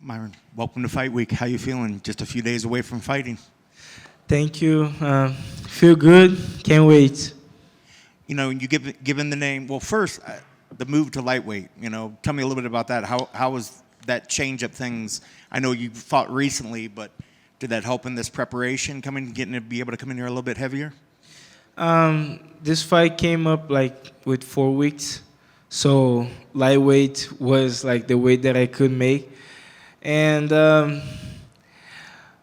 Myron, welcome to Fight Week. How you feeling? Just a few days away from fighting. Thank you. Feel good. Can't wait. You know, you given the name. Well, first, the move to lightweight. You know, tell me a little bit about that. How was that change up things? I know you fought recently, but did that help in this preparation? Getting to be able to come in here a little bit heavier. This fight came up like with 4 weeks, so lightweight was like the weight that I could make, and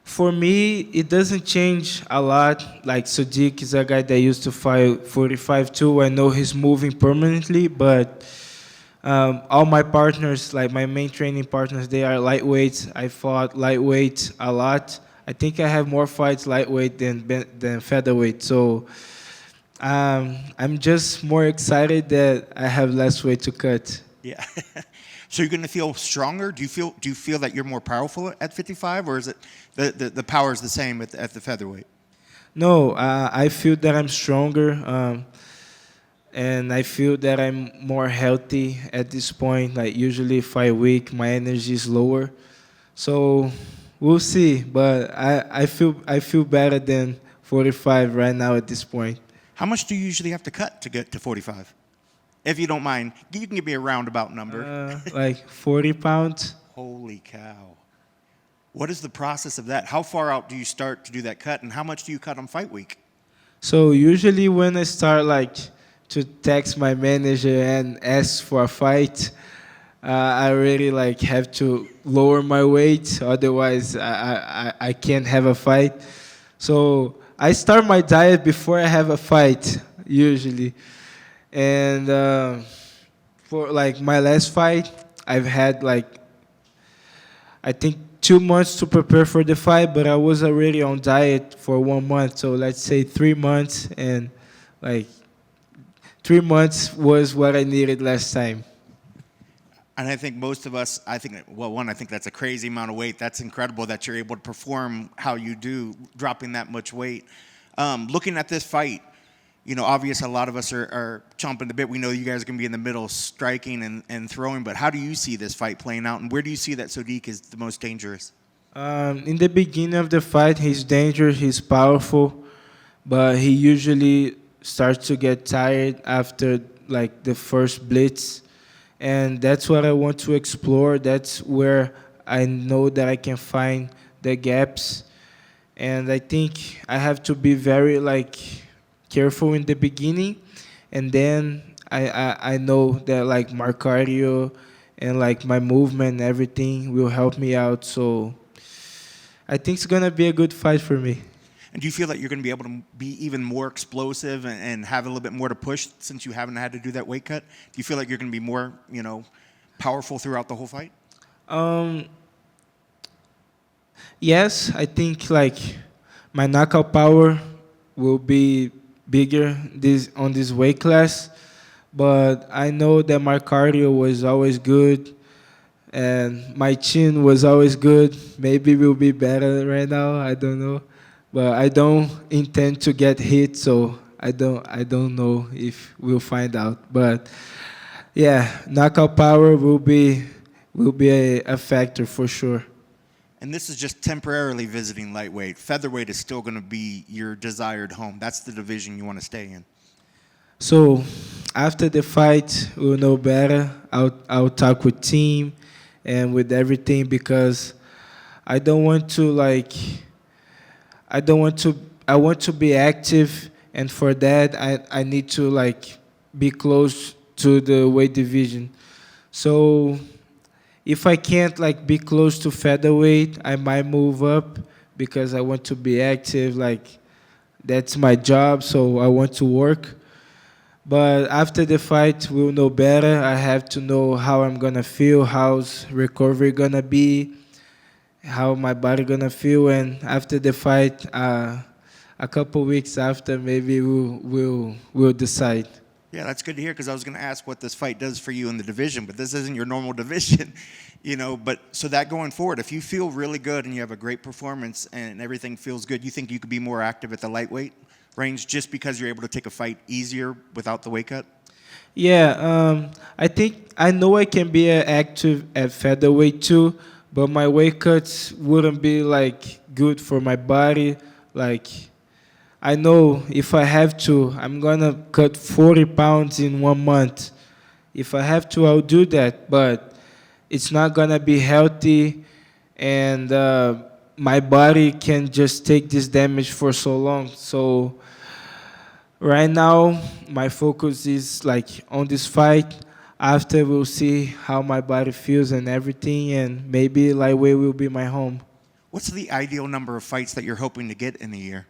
for me it doesn't change a lot. Like Sodiq is a guy that used to fight 45 too. I know he's moving permanently, but all my partners, like my main training partners, they are lightweights. I fought lightweight a lot. I think I have more fights lightweight than featherweight. So I'm just more excited that I have less weight to cut. Yeah. So you're going to feel stronger? Do you feel that you're more powerful at 55, or is it the power is the same at the featherweight? No, I feel that I'm stronger, and I feel that I'm more healthy at this point. Like usually, if I weak, my energy is lower. So we'll see. But I feel better than 45 right now at this point. How much do you usually have to cut to get to 45? If you don't mind, you can give me a roundabout number. Like 40 pounds. Holy cow. What is the process of that? How far out do you start to do that cut, and how much do you cut on fight week? So usually when I start like to text my manager and ask for a fight, I really like have to lower my weight. Otherwise, I can't have a fight. So I start my diet before I have a fight usually. And for like my last fight, I've had like I think 2 months to prepare for the fight, but I was already on diet for 1 month. So let's say 3 months, and like 3 months was what I needed last time. And I think most of us, I think that's a crazy amount of weight. That's incredible that you're able to perform how you do, dropping that much weight. Looking at this fight, you know, obvious a lot of us are chomping the bit. We know you guys are going to be in the middle striking and throwing, but how do you see this fight playing out, and where do you see that Sodiq is the most dangerous? In the beginning of the fight, he's dangerous, he's powerful, but he usually starts to get tired after like the first blitz. And that's what I want to explore. That's where I know that I can find the gaps. And I think I have to be very like careful in the beginning, and then I know that like my cardio and like my movement and everything will help me out. So I think it's gonna be a good fight for me. And do you feel that you're going to be able to be even more explosive and have a little bit more to push since you haven't had to do that weight cut? Do you feel like you're going to be more, you know, powerful throughout the whole fight? Yes, I think like my knockout power will be bigger on this weight class, but I know that my cardio was always good and my chin was always good. Maybe it will be better right now. I don't know, but I don't intend to get hit, so I don't know if we'll find out. But yeah, knockout power will be a factor for sure. And this is just temporarily visiting lightweight. Featherweight is still going to be your desired home. That's the division you want to stay in. So after the fight, we'll know better. I'll talk with team and with everything, because I don't want to like I want to be active, and for that I need to like be close to the weight division. So if I can't like be close to featherweight, I might move up because I want to be active. Like that's my job, so I want to work. But after the fight, we'll know better. I have to know how I'm gonna feel, how's recovery gonna be, how my body gonna feel, and after the fight, a couple weeks after, maybe we'll decide. Yeah, that's good to hear, because I was going to ask what this fight does for you in the division, but this isn't your normal division, you know. But so that going forward, if you feel really good and you have a great performance and everything feels good, you think you could be more active at the lightweight range just because you're able to take a fight easier without the weight cut? Yeah, I think I know I can be active at featherweight too, but my weight cuts wouldn't be like good for my body. Like I know if I have to, I'm gonna cut 40 pounds in 1 month. If I have to, I'll do that, but it's not gonna be healthy, and my body can just take this damage for so long. So right now, my focus is like on this fight. After we'll see how my body feels and everything, and maybe lightweight will be my home. What's the ideal number of fights that you're hoping to get in a year?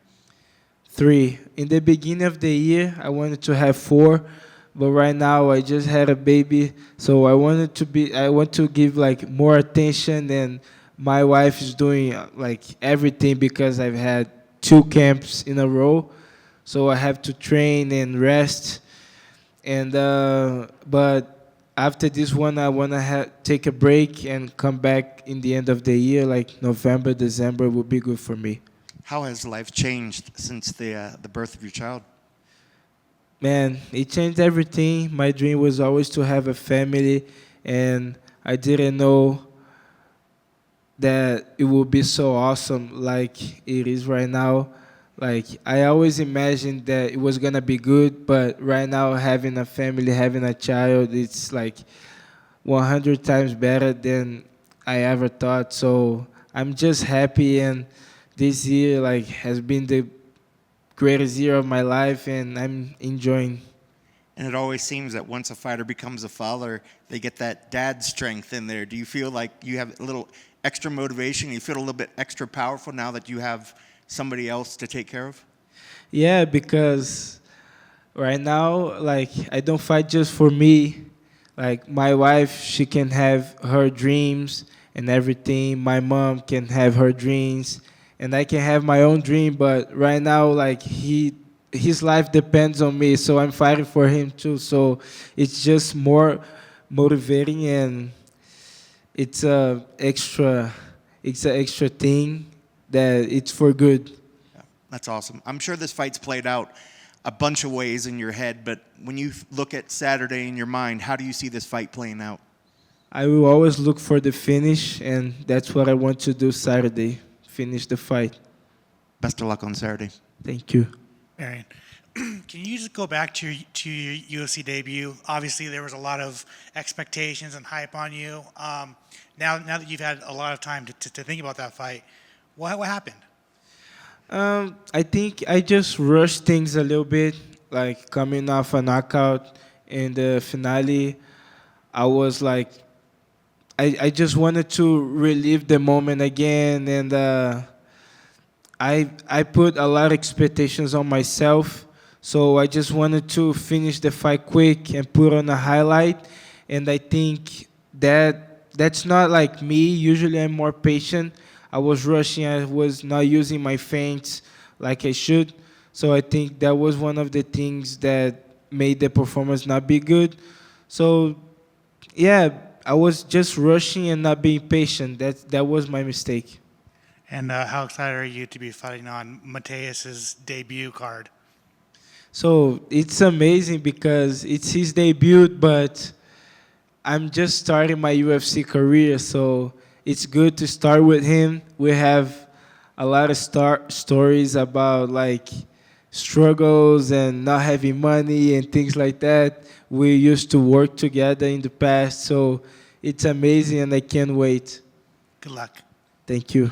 3. In the beginning of the year, I wanted to have 4, but right now I just had a baby, so I want to give like more attention, and my wife is doing like everything because I've had 2 camps in a row, so I have to train and rest. And but after this one, I want to take a break and come back in the end of the year, like November, December will be good for me. How has life changed since the birth of your child? Man, it changed everything. My dream was always to have a family, and I didn't know that it would be so awesome like it is right now. Like I always imagined that it was gonna be good, but right now having a family, having a child, it's like 100 times better than I ever thought. So I'm just happy, and this year like has been the greatest year of my life, and I'm enjoying. And it always seems that once a fighter becomes a father, they get that dad strength in there. Do you feel like you have a little extra motivation? You feel a little bit extra powerful now that you have somebody else to take care of? Yeah, because right now, like I don't fight just for me. Like my wife, she can have her dreams and everything. My mom can have her dreams, and I can have my own dream. But right now, like his life depends on me, so I'm fighting for him too. So it's just more motivating, and it's it's a extra thing that it's for good. Yeah, that's awesome. I'm sure this fight's played out a bunch of ways in your head, but when you look at Saturday in your mind, how do you see this fight playing out? I will always look for the finish, and that's what I want to do Saturday, finish the fight. Best of luck on Saturday. Thank you. Marion, can you just go back to your UFC debut? Obviously, there was a lot of expectations and hype on you. Now that you've had a lot of time to think about that fight, what happened? I think I just rushed things a little bit, like coming off a knockout in the finale. I was like, I just wanted to relive the moment again, and I put a lot of expectations on myself, so I just wanted to finish the fight quick and put on a highlight, and I think that's not like me. Usually I'm more patient. I was rushing. I was not using my feints like I should. So I think that was one of the things that made the performance not be good. So, yeah, I was just rushing and not being patient. That was my mistake. And how excited are you to be fighting on Mateus's debut card? So it's amazing because it's his debut, but I'm just starting my UFC career, so it's good to start with him. We have a lot of stories about like struggles and not having money and things like that. We used to work together in the past, so it's amazing and I can't wait. Good luck. Thank you.